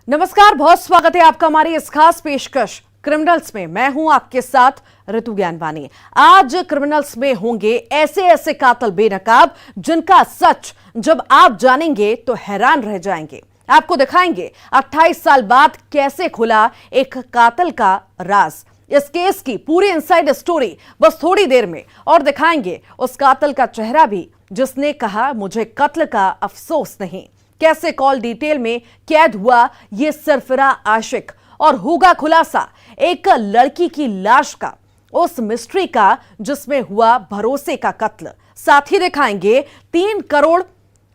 नमस्कार, बहुत स्वागत है आपका हमारी इस खास पेशकश क्रिमिनल्स में। मैं हूं आपके साथ ऋतु ज्ञानवानी। आज क्रिमिनल्स में होंगे ऐसे ऐसे कातिल बेनकाब जिनका सच जब आप जानेंगे तो हैरान रह जाएंगे। आपको दिखाएंगे 28 साल बाद कैसे खुला एक कातिल का राज। इस केस की पूरी इनसाइड स्टोरी बस थोड़ी देर में, और दिखाएंगे उस कातिल का चेहरा भी जिसने कहा मुझे कत्ल का अफसोस नहीं। कैसे कॉल डिटेल में कैद हुआ ये सरफरा आशिक, और होगा खुलासा एक लड़की की लाश का, उस मिस्ट्री का जिसमें हुआ भरोसे का कत्ल। साथ ही दिखाएंगे 3 करोड़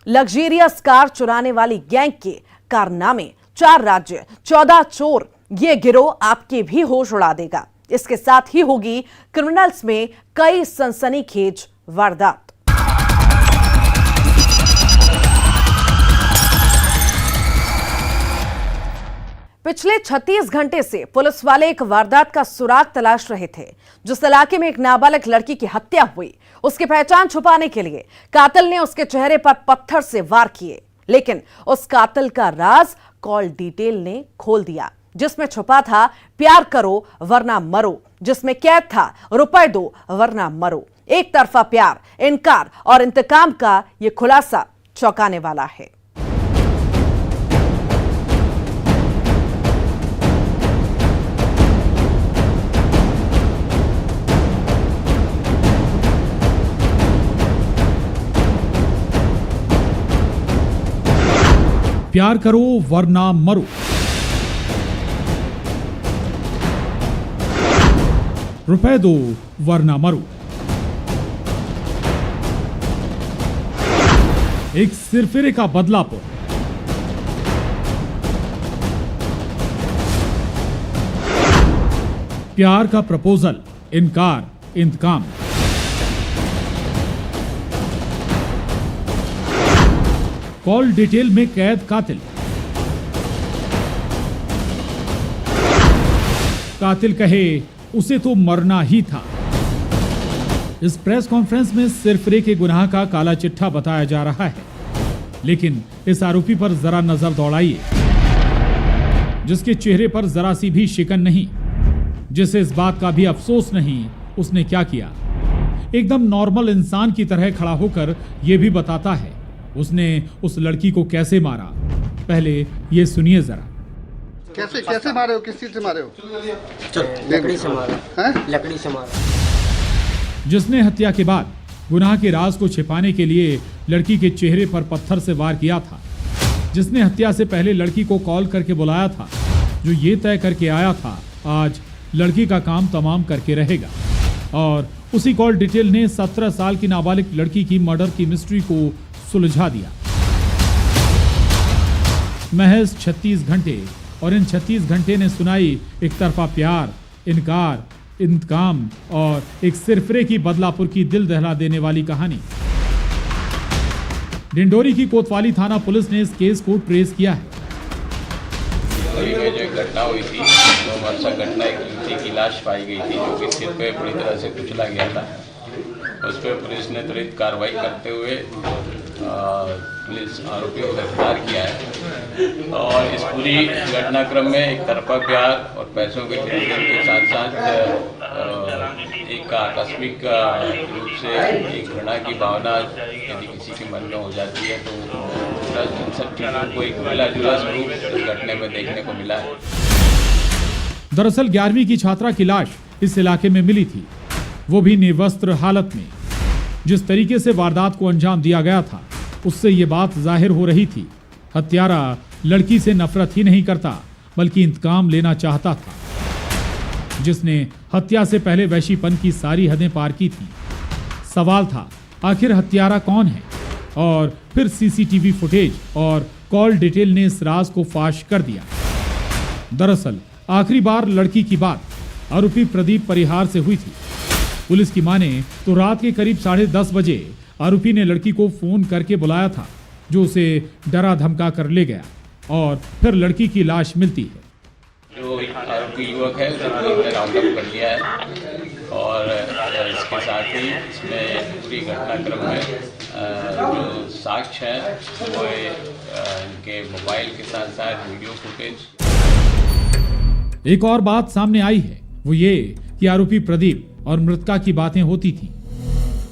लग्जरियस कार चुराने वाली गैंग के कारनामे, 4 राज्य, 14 चोर। ये गिरोह आपके भी होश उड़ा देगा। इसके साथ ही होगी क्रिमिनल्स में कई सनसनीखेज वारदात। पिछले 36 घंटे से पुलिस वाले एक वारदात का सुराग तलाश रहे थे। जिस इलाके में एक नाबालिग लड़की की हत्या हुई, उसकी पहचान छुपाने के लिए कातिल ने उसके चेहरे पर पत्थर से वार किए, लेकिन उस कातिल का राज कॉल डिटेल ने खोल दिया, जिसमें छुपा था प्यार करो वरना मरो, जिसमें कैद था रुपए दो वरना मरो। एक तरफा प्यार, इनकार और इंतकाम का यह खुलासा चौंकाने वाला है। प्यार करो वरना मरो। रुपए दो वरना मरो। एक सिरफिरे का बदलापुर। प्यार का प्रपोजल, इनकार, इंतकाम। कॉल डिटेल में कैद कातिल। कातिल कहे उसे तो मरना ही था। इस प्रेस कॉन्फ्रेंस में सिरफिरे के गुनाह का काला चिट्ठा बताया जा रहा है, लेकिन इस आरोपी पर जरा नजर दौड़ाइए, जिसके चेहरे पर जरा सी भी शिकन नहीं, जिसे इस बात का भी अफसोस नहीं उसने क्या किया। एकदम नॉर्मल इंसान की तरह खड़ा होकर यह भी बताता है उसने उस लड़की को कैसे मारा। पहले ये सुनिए जरा। कैसे मारे हो? किस चीज से मारे हो? लकड़ी से मारा है? लकड़ी से मारा। जिसने हत्या के बाद गुनाह के राज को छिपाने के लिए लड़की के चेहरे पर पत्थर से वार किया था, जिसने हत्या से पहले लड़की को कॉल करके बुलाया था, जो ये तय करके आया था आज लड़की का काम तमाम करके रहेगा। और उसी कॉल डिटेल ने 17 साल की नाबालिग लड़की की मर्डर की मिस्ट्री को सुलझा दिया। महज 36 घंटे, और इन 36 घंटे ने सुनाई एक तरफा प्यार, इनकार, इंतकाम और एक सिरफिरे की बदलापुर की दिल दहला देने वाली कहानी। डिंडोरी की कोतवाली थाना पुलिस ने इस केस को ट्रेस किया है। जो घटना हुई थी, 2 वर्षा घटना, एक लड़की की लाश पाई गई थी जो कि सिर पे पूरी तरह से कुचला गया था। उस पर पुलिस ने त्वरित कार्रवाई करते हुए पुलिस आरोपी को गिरफ्तार किया है। और इस पूरी घटनाक्रम में एक तरफा प्यार और पैसों के लेनदेन के साथ साथ एक आकस्मिक रूप से एक घृणा की भावना यदि किसी के मन में हो जाती है तो इन सब चीज़ों को एक मिला जुला स्वरूप इस घटने में देखने को मिला है। दरअसल 11वीं की छात्रा की लाश इस इलाके में मिली थी, वो भी निर्वस्त्र हालत में। जिस तरीके से वारदात को अंजाम दिया गया था, उससे ये बात जाहिर हो रही थी हत्यारा लड़की से नफरत ही नहीं करता बल्कि इंतकाम लेना चाहता था। जिसने हत्या से पहले वैशीपन की सारी हदें पार की थी। सवाल था आखिर हत्यारा कौन है, और फिर सीसीटीवी फुटेज और कॉल डिटेल ने इस राज को फाश कर दिया। दरअसल आखिरी बार लड़की की बात आरोपी प्रदीप परिहार से हुई थी। पुलिस की माने तो रात के करीब 10:30 बजे आरोपी ने लड़की को फोन करके बुलाया था, जो उसे डरा धमका कर ले गया, और फिर लड़की की लाश मिलती है। जो आरोपी युवक है उसे पुलिस ने राउंड अप कर लिया है, और इसके साथ ही इसमें पूरी घटनाक्रम में जो साक्ष्य है वो इनके मोबाइल के साथ साथ वीडियो फुटेज। एक और बात सामने आई है, वो ये कि आरोपी प्रदीप और मृतका की बातें होती थीं।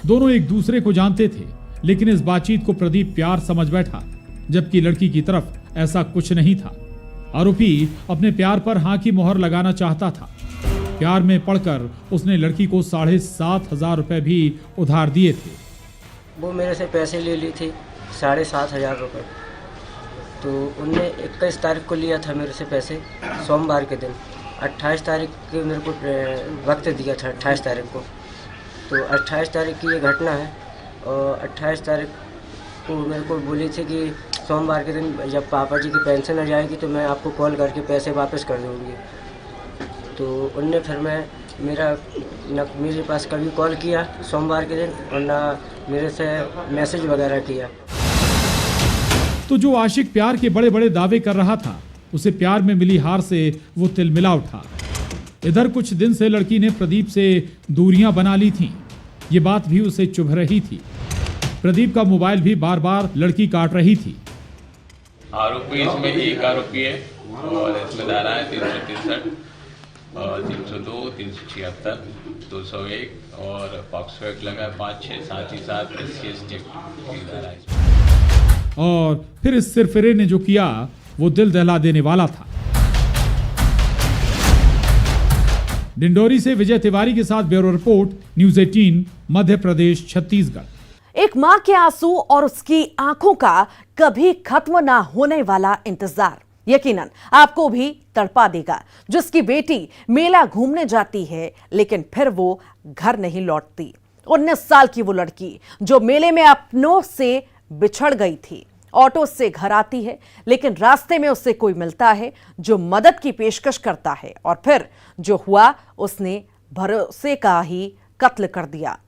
दोनों एक दूसरे को जानते थे, लेकिन इस बातचीत को प्रदीप प्यार समझ बैठा, जबकि लड़की की तरफ ऐसा कुछ नहीं था। आरोपी अपने प्यार पर हाँ की मोहर लगाना चाहता था। प्यार में पड़कर उसने लड़की को 7,500 रुपए भी उधार दिए थे। वो मेरे से पैसे ले ली थी 7,500 रुपये। तो उनने 21 तारीख को लिया था मेरे से पैसे, सोमवार के दिन। 28 तारीख के मेरे को वक्त दिया था, 28 तारीख को। तो 28 तारीख की ये घटना है। और 28 तारीख को मेरे को बोली थी कि सोमवार के दिन जब पापा जी की पेंशन आ जाएगी तो मैं आपको कॉल करके पैसे वापस कर दूँगी। तो उनने फिर मेरे पास कभी कॉल किया सोमवार के दिन, और ना मेरे से मैसेज वगैरह किया। तो जो आशिक प्यार के बड़े बड़े दावे कर रहा था, उसे प्यार में मिली हार से वो तिलमिला उठा। इधर कुछ दिन से लड़की ने प्रदीप से दूरियां बना ली थीं। ये बात भी उसे चुभ रही थी। प्रदीप का मोबाइल भी बार बार लड़की काट रही थी। आरोपी इसमें एक आरोपी है और इसमें धाराएं 363 और 302, 376, 201 और पॉक्सो एक्ट लगा 5, 6, 7 ही 7 SC/ST की धारा। और फिर इस सिरफिरे ने जो किया वो दिल दहला देने वाला था। डिंडोरी से विजय तिवारी के साथ bureau report, news 18, Madhya Pradesh, Chhattisgarh. एक मां के आंसू और उसकी आंखों का कभी खत्म ना होने वाला इंतजार यकीनन आपको भी तड़पा देगा, जिसकी बेटी मेला घूमने जाती है लेकिन फिर वो घर नहीं लौटती। 19 साल की वो लड़की जो मेले में अपनों से बिछड़ गई थी, ऑटो से घर आती है, लेकिन रास्ते में उससे कोई मिलता है जो मदद की पेशकश करता है, और फिर जो हुआ उसने भरोसे का ही कत्ल कर दिया।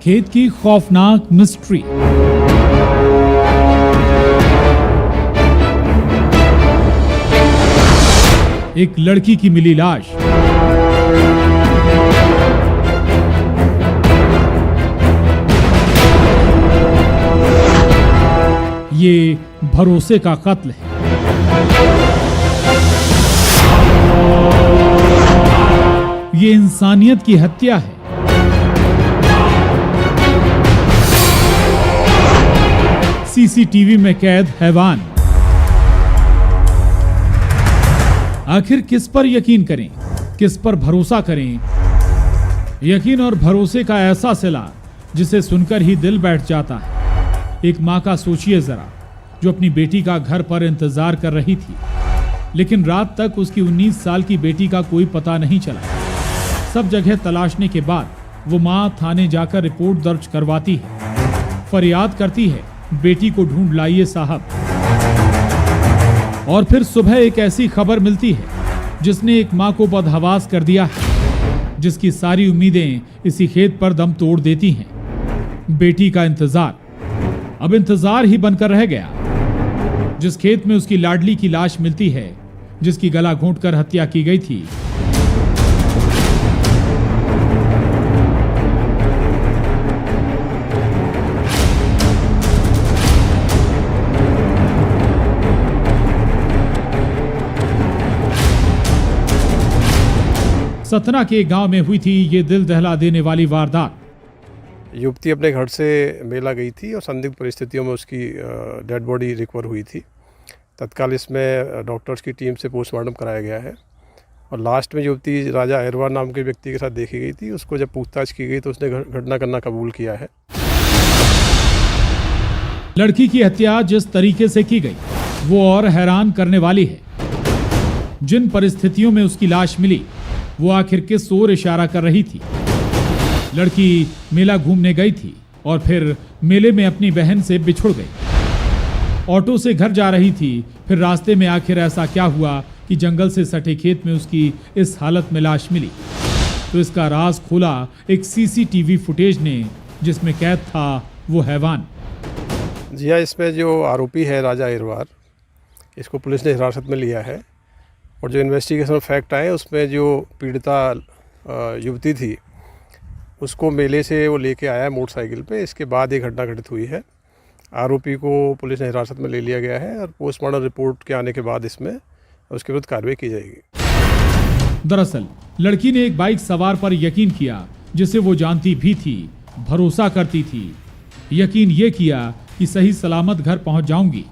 खेत की खौफनाक मिस्ट्री। एक लड़की की मिली लाश। ये भरोसे का कत्ल है। ये इंसानियत की हत्या है। सीसीटीवी में कैद हैवान। आखिर किस पर यकीन करें, किस पर भरोसा करें? यकीन और भरोसे का ऐसा सिला जिसे सुनकर ही दिल बैठ जाता है। एक मां का सोचिए जरा, जो अपनी बेटी का घर पर इंतजार कर रही थी, लेकिन रात तक उसकी 19 साल की बेटी का कोई पता नहीं चला। सब जगह तलाशने के बाद वो मां थाने जाकर रिपोर्ट दर्ज करवाती है, फरियाद करती है, बेटी को ढूंढ लाइए साहब। और फिर सुबह एक ऐसी खबर मिलती है जिसने एक मां को बदहवास कर दिया है, जिसकी सारी उम्मीदें इसी खेत पर दम तोड़ देती हैं। बेटी का इंतजार अब इंतजार ही बनकर रह गया। जिस खेत में उसकी लाडली की लाश मिलती है, जिसकी गला घोंटकर हत्या की गई थी, सतना के गांव में हुई थी ये दिल दहला देने वाली वारदात। युवती अपने घर से मेला गई थी और संदिग्ध परिस्थितियों में उसकी डेड बॉडी रिकवर हुई थी। तत्काल इसमें डॉक्टर्स की टीम से पोस्टमार्टम कराया गया है और लास्ट में युवती राजा अहरवार नाम के व्यक्ति के साथ देखी गई थी। उसको जब पूछताछ की गई तो उसने घटना करना कबूल किया है। लड़की की हत्या जिस तरीके से की गई वो और हैरान करने वाली है। जिन परिस्थितियों में उसकी लाश मिली वो आखिर किस ओर इशारा कर रही थी? लड़की मेला घूमने गई थी और फिर मेले में अपनी बहन से बिछुड़ गई। ऑटो से घर जा रही थी, फिर रास्ते में आखिर ऐसा क्या हुआ कि जंगल से सटे खेत में उसकी इस हालत में लाश मिली? तो इसका राज खोला एक सीसीटीवी फुटेज ने, जिसमें कैद था वो हैवान। जी हाँ, इसमें जो आरोपी है राजा अहिरवार, इसको पुलिस ने हिरासत में लिया है और जो इन्वेस्टिगेशन फैक्ट आए उसमें जो पीड़िता युवती थी उसको मेले से वो लेके आया है मोटरसाइकिल पे। इसके बाद ये घटना घटित हुई है। आरोपी को पुलिस ने हिरासत में ले लिया गया है और पोस्टमार्टम रिपोर्ट के आने के बाद इसमें उसके विरुद्ध कार्रवाई की जाएगी। दरअसल लड़की ने एक बाइक सवार पर यकीन किया जिसे वो जानती भी थी, भरोसा करती थी। यकीन ये किया कि सही सलामत घर पहुंच जाऊंगी।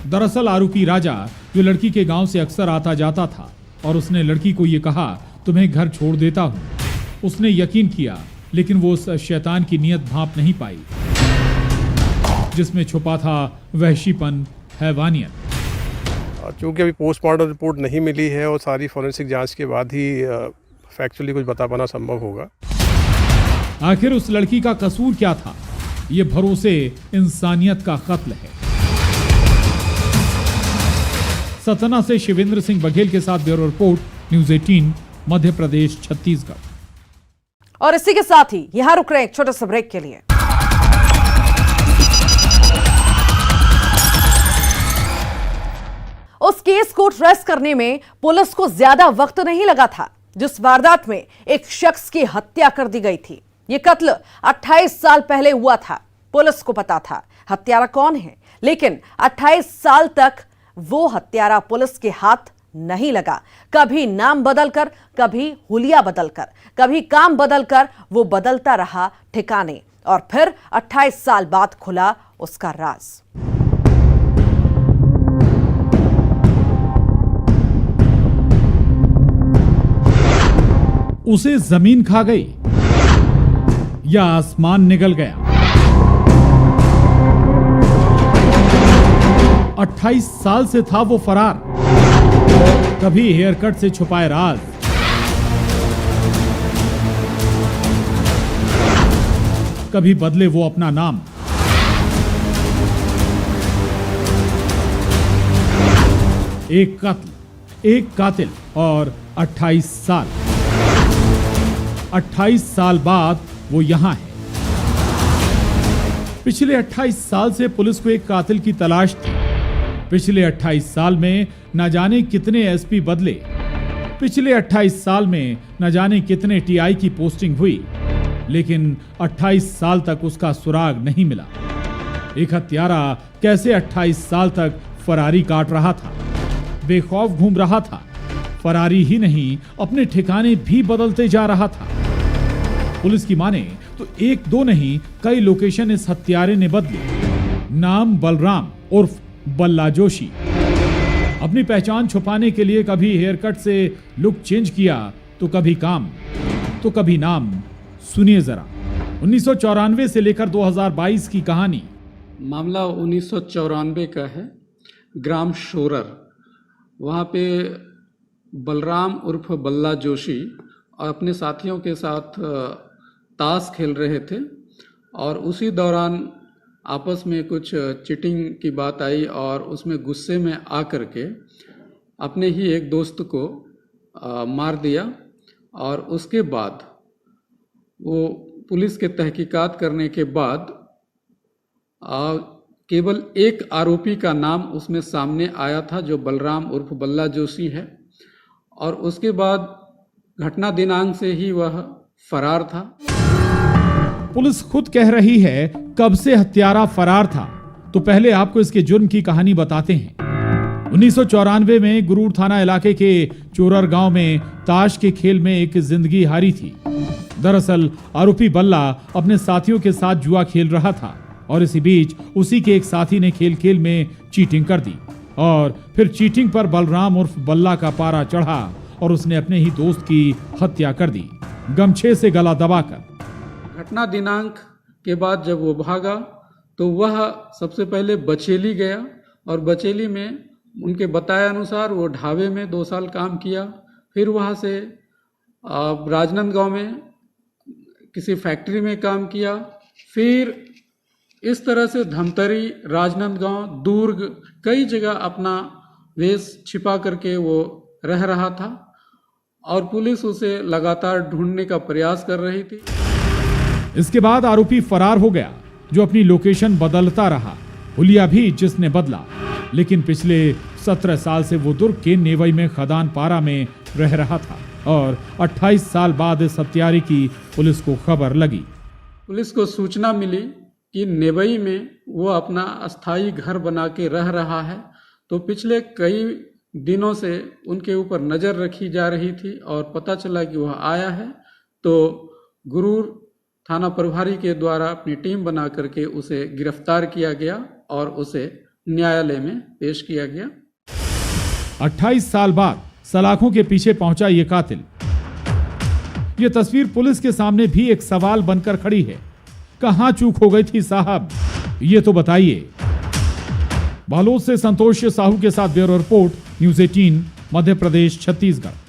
दरअसल आरोपी राजा जो लड़की के गांव से अक्सर आता जाता था और उसने लड़की को ये कहा तुम्हें घर छोड़ देता हूं। उसने यकीन किया, लेकिन वो उस शैतान की नीयत भांप नहीं पाई जिसमें छुपा था वहशीपन, हैवानियत। चूँकि अभी पोस्टमार्टम रिपोर्ट नहीं मिली है और सारी फॉरेंसिक जांच के बाद ही फैक्चुअली कुछ बता पाना संभव होगा। आखिर उस लड़की का कसूर क्या था? ये भरोसे इंसानियत का कत्ल है। सतना से शिवेंद्र सिंह बघेल के साथ bureau report, news 18, Madhya Pradesh, Chhattisgarh. और इसी के साथ ही यहां रुक रहे हैं एक छोटे से ब्रेक के लिए। उस केस को ट्रेस करने में पुलिस को ज्यादा वक्त नहीं लगा था जिस वारदात में एक शख्स की हत्या कर दी गई थी। यह कत्ल 28 साल पहले हुआ था। पुलिस को पता था हत्यारा कौन है, लेकिन 28 साल तक वो हत्यारा पुलिस के हाथ नहीं लगा। कभी नाम बदलकर, कभी हुलिया बदलकर, कभी काम बदलकर वो बदलता रहा ठिकाने, और फिर 28 साल बाद खुला उसका राज। उसे जमीन खा गई या आसमान निगल गया। 28 साल से था वो फरार। कभी हेयर कट से छुपाए राज, कभी बदले वो अपना नाम। एक कत्ल, एक कातिल और 28 साल। 28 साल बाद वो यहां है। पिछले 28 साल से पुलिस को एक कातिल की तलाश थी। पिछले 28 साल में न जाने कितने एसपी बदले। पिछले 28 साल में न जाने कितने टीआई की पोस्टिंग हुई, लेकिन 28 साल तक उसका सुराग नहीं मिला। एक हत्यारा कैसे 28 साल तक फरारी काट रहा था, बेखौफ घूम रहा था। फरारी ही नहीं, अपने ठिकाने भी बदलते जा रहा था। पुलिस की माने तो एक दो नहीं, कई लोकेशन इस हत्यारे ने बदले। नाम बलराम उर्फ बल्ला जोशी। अपनी पहचान छुपाने के लिए कभी हेयर कट से लुक चेंज किया, तो कभी काम, तो कभी नाम। सुनिए जरा 1994 से लेकर 2022 की कहानी। मामला 1994 का है। ग्राम शोरर, वहाँ पे बलराम उर्फ बल्ला जोशी और अपने साथियों के साथ ताश खेल रहे थे और उसी दौरान आपस में कुछ चीटिंग की बात आई और उसमें गुस्से में आकर के अपने ही एक दोस्त को मार दिया। और उसके बाद वो पुलिस के तहकीकात करने के बाद केवल एक आरोपी का नाम उसमें सामने आया था, जो बलराम उर्फ बल्ला जोशी है। और उसके बाद घटना दिनांक से ही वह फरार था। पुलिस खुद कह रही है कब से हत्यारा फरार था, तो पहले आपको इसके जुर्म की कहानी बताते हैं। 1994 में गुरूर थाना इलाके के चोरर गांव में ताश के खेल में एक जिंदगी हारी थी। दरअसल आरोपी बल्ला अपने साथियों के साथ जुआ खेल रहा था और इसी बीच उसी के एक साथी ने खेल खेल में चीटिंग कर दी और फिर चीटिंग पर बलराम उर्फ बल्ला का पारा चढ़ा और उसने अपने ही दोस्त की हत्या कर दी, गमछे से गला दबाकर। घटना दिनांक के बाद जब वो भागा तो वह सबसे पहले बचेली गया और बचेली में उनके बताए अनुसार वो ढाबे में 2 साल काम किया। फिर वहाँ से राजनांदगांव में किसी फैक्ट्री में काम किया। फिर इस तरह से धमतरी, राजनांदगांव, दुर्ग, कई जगह अपना वेश छिपा करके वो रह रहा था और पुलिस उसे लगातार ढूंढने का प्रयास कर रही थी। इसके बाद आरोपी फरार हो गया, जो अपनी लोकेशन बदलता रहा। हुलिया भी जिसने बदला, लेकिन पिछले 17 साल से वो दुर्ग के नेवई में खदान पारा में रह रहा था और 28 साल बाद इस हत्यारे की पुलिस को खबर लगी। पुलिस को सूचना मिली कि नेवई में वो अपना अस्थायी घर बना के रह रहा है, तो पिछले कई दिनों से उनके ऊपर नज़र रखी जा रही थी और पता चला कि वह आया है, तो गुरूर थाना प्रभारी के द्वारा अपनी टीम बना करके उसे गिरफ्तार किया गया और उसे न्यायालय में पेश किया गया। 28 साल बाद सलाखों के पीछे पहुंचा ये कातिल। ये तस्वीर पुलिस के सामने भी एक सवाल बनकर खड़ी है। कहां चूक हो गई थी साहब, ये तो बताइए। बालोद से संतोष साहू के साथ bureau report, news 18, Madhya Pradesh, Chhattisgarh.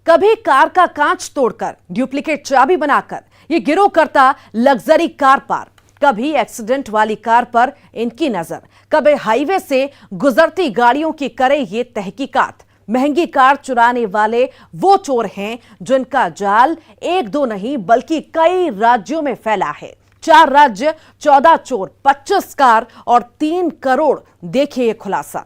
कभी कार का कांच तोड़कर डुप्लीकेट चाबी बनाकर ये गिरोह करता लग्जरी कार पार, कभी एक्सीडेंट वाली कार पर इनकी नजर, कभी हाईवे से गुजरती गाड़ियों की करे ये तहकीकात। महंगी कार चुराने वाले वो चोर हैं जिनका जाल एक दो नहीं बल्कि कई राज्यों में फैला है। 4 राज्य, 14 चोर, 25 कार और 3 करोड़। देखिए खुलासा।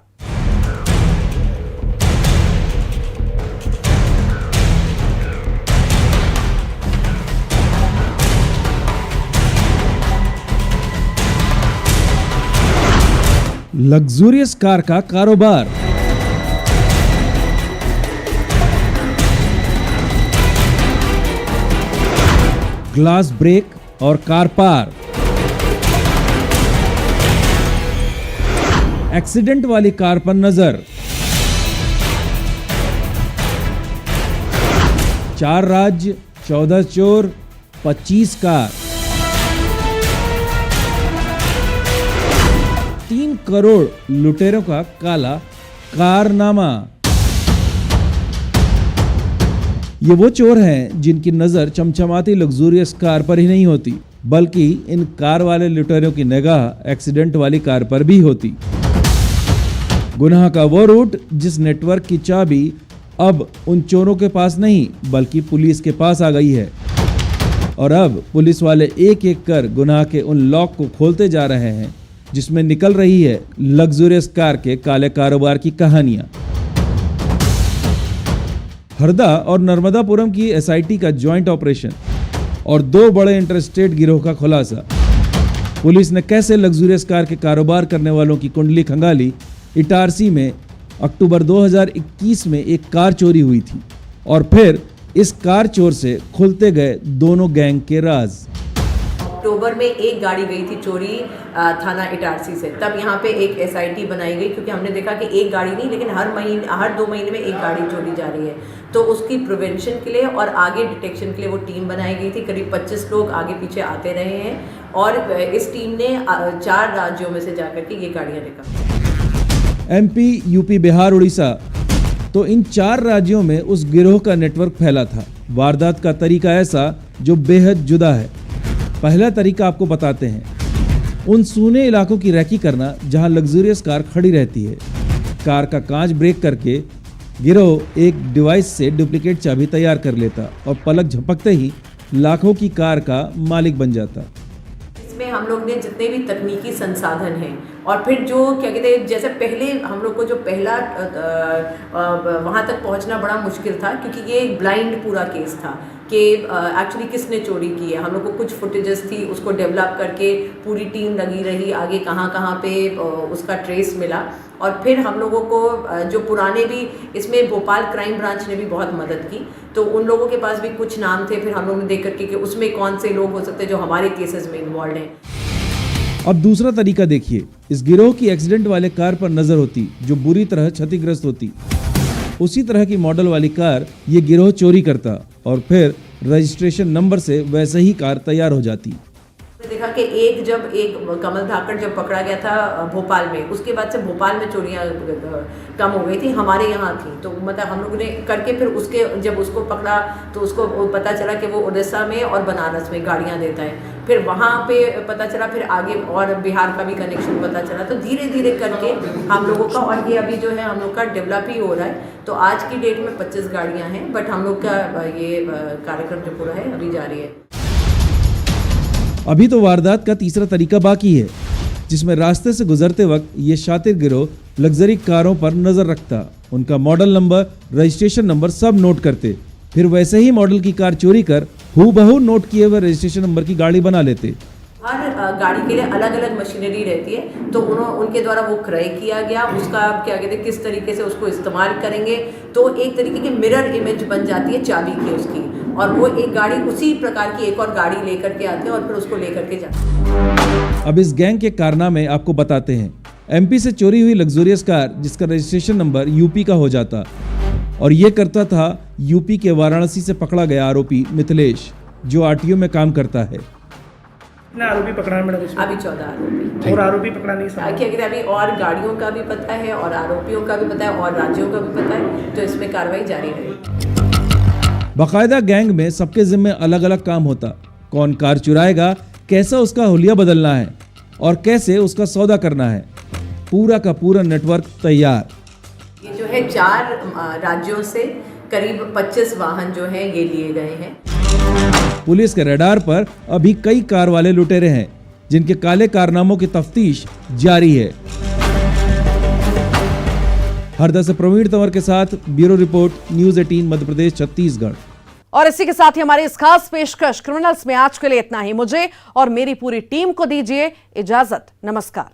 लग्जूरियस कार का कारोबार, ग्लास ब्रेक और कार पार, एक्सीडेंट वाली कार पर नजर, 4 राज्य, 14 चोर, 25 कार, 3 करोड़ लुटेरों का काला कारनामा। ये वो चोर हैं जिनकी नजर चमचमाती लग्जूरियस कार पर ही नहीं होती, बल्कि इन कार वाले लुटेरों की निगाह एक्सीडेंट वाली कार पर भी होती। गुनाह का वो रूट जिस नेटवर्क की चाबी अब उन चोरों के पास नहीं बल्कि पुलिस के पास आ गई है, और अब पुलिस वाले एक एक कर गुनाह के उन लॉक को खोलते जा रहे हैं जिसमें निकल रही है लग्जूरियस कार के काले कारोबार की कहानियां। हरदा और नर्मदापुरम की एसआईटी का ज्वाइंट ऑपरेशन और 2 बड़े इंटरस्टेट गिरोह का खुलासा। पुलिस ने कैसे लग्जूरियस कार के कारोबार करने वालों की कुंडली खंगाली। इटारसी में अक्टूबर 2021 में एक कार चोरी हुई थी और फिर इस कार चोर से खुलते गए दोनों गैंग के राज। अक्टूबर में एक गाड़ी गई थी चोरी थाना इटारसी से, तब यहाँ पे एक एसआईटी बनाई गई क्योंकि हमने देखा कि एक गाड़ी नहीं लेकिन हर 2 महीने में एक गाड़ी चोरी जा रही है, तो उसकी प्रिवेंशन के लिए और आगे डिटेक्शन के लिए वो टीम बनाई गई थी। करीब 25 लोग आगे पीछे आते रहे हैं और इस टीम ने 4 राज्यों में से जाकर के ये गाड़ियाँ निकाली। एमपी, यूपी, बिहार, उड़ीसा, तो इन 4 राज्यों में उस गिरोह का नेटवर्क फैला था। वारदात का तरीका ऐसा जो बेहद जुदा है। पहला तरीका आपको बताते हैं, उन सूने इलाकों की रैकी करना जहां लग्जूरियस कार खड़ी रहती है। कार का कांच ब्रेक करके गिरोह एक डिवाइस से डुप्लीकेट चाबी तैयार कर लेता और पलक झपकते ही लाखों की कार का मालिक बन जाता। इसमें हम लोग ने जितने भी तकनीकी संसाधन हैं और फिर जो क्या कहते हैं, जैसे पहले हम लोग को जो पहला वहाँ तक पहुँचना बड़ा मुश्किल था क्योंकि ये ब्लाइंड पूरा केस था कि एक्चुअली किसने चोरी की है। हम लोग को कुछ फुटेजेस थी, उसको डेवलप करके पूरी टीम लगी रही, आगे कहाँ पे उसका ट्रेस मिला। और फिर हम लोगों को जो पुराने भी इसमें भोपाल क्राइम ब्रांच ने भी बहुत मदद की, तो उन लोगों के पास भी कुछ नाम थे। फिर हम लोग ने देख करके कि उसमें कौन से लोग हो सकते हैं जो हमारे केसेस में इन्वॉल्व हैं। अब दूसरा तरीका देखिए, इस गिरोह की एक्सीडेंट वाले कार पर नजर होती जो बुरी तरह क्षतिग्रस्त होती। उसी तरह की मॉडल वाली कार ये गिरोह चोरी करता और फिर रजिस्ट्रेशन नंबर से वैसे ही कार तैयार हो जाती। देखा कि एक कमल धाकड़ जब पकड़ा गया था भोपाल में, उसके बाद से भोपाल में चोरियां कम हो गई थी, हमारे यहाँ थी। तो मतलब हम लोगों ने करके फिर उसके जब उसको पकड़ा तो उसको पता चला कि वो उड़ीसा में और बनारस में गाड़ियाँ देता है। फिर वहाँ पे पता चला, फिर आगे और बिहार का भी कनेक्शन पता चला। तो धीरे धीरे करके हम लोगों का, और ये अभी जो है हम लोग का डेवलप ही हो रहा है। तो आज की डेट में 25 गाड़ियाँ हैं, बट हम लोग का ये कार्यक्रम जो पूरा है अभी जारी है। अभी तो वारदात का तीसरा तरीका बाकी है, जिसमें रास्ते से गुजरते वक्त ये शातिर गिरोह लग्जरी कारों पर नजर रखता, उनका मॉडल नंबर, रजिस्ट्रेशन नंबर सब नोट करते, फिर वैसे ही मॉडल की कार चोरी कर हूबहू नोट किए हुए रजिस्ट्रेशन नंबर की गाड़ी बना लेते। हर गाड़ी के लिए अलग अलग मशीनरी रहती है, तो उनके द्वारा वो क्रय किया गया, उसका क्या कहते हैं किस तरीके से उसको इस्तेमाल करेंगे, तो एक तरीके की मिरर इमेज बन जाती है चाबी की उसकी, और वो एक गाड़ी उसी प्रकार की एक और गाड़ी लेकर के आते हैं और फिर उसको लेकर के जाते हैं। अब इस गैंग के कारनामे आपको बताते हैं। एमपी से चोरी हुई लग्जूरियस कार जिसका रजिस्ट्रेशन नंबर यूपी का हो जाता, और ये करता था यूपी के वाराणसी से पकड़ा गया आरोपी मिथिलेश, जो आरटीओ में काम करता है। कितना आरोपी पकड़ा है मैडम इसमें? अभी 14 आरोपी। और आरोपी पकड़ा नहीं समझ? क्या कहते हैं अभी और गाड़ियों का भी पता है और आरोपियों का भी पता है और राज्यों का भी पता है, तो इसमें कार्रवाई जारी रहेगी। बाकायदा गैंग में सबके जिम्मे अलग अलग काम होता, कौन कार चुराएगा, कैसा उसका हुलिया बदलना है और कैसे उसका सौदा करना है, पूरा का पूरा नेटवर्क तैयार। ये जो है 4 राज्यों से करीब 25 वाहन जो हैं ये लिए गए हैं। पुलिस के रडार पर अभी कई कार वाले लुटेरे हैं, जिनके काले कारनामों की तफ्तीश जारी है। हरदा से प्रवीण तंवर के साथ bureau report, news 18 Madhya Pradesh Chhattisgarh. और इसी के साथ ही हमारी इस खास पेशकश क्रिमिनल्स में आज के लिए इतना ही। मुझे और मेरी पूरी टीम को दीजिए इजाजत। नमस्कार।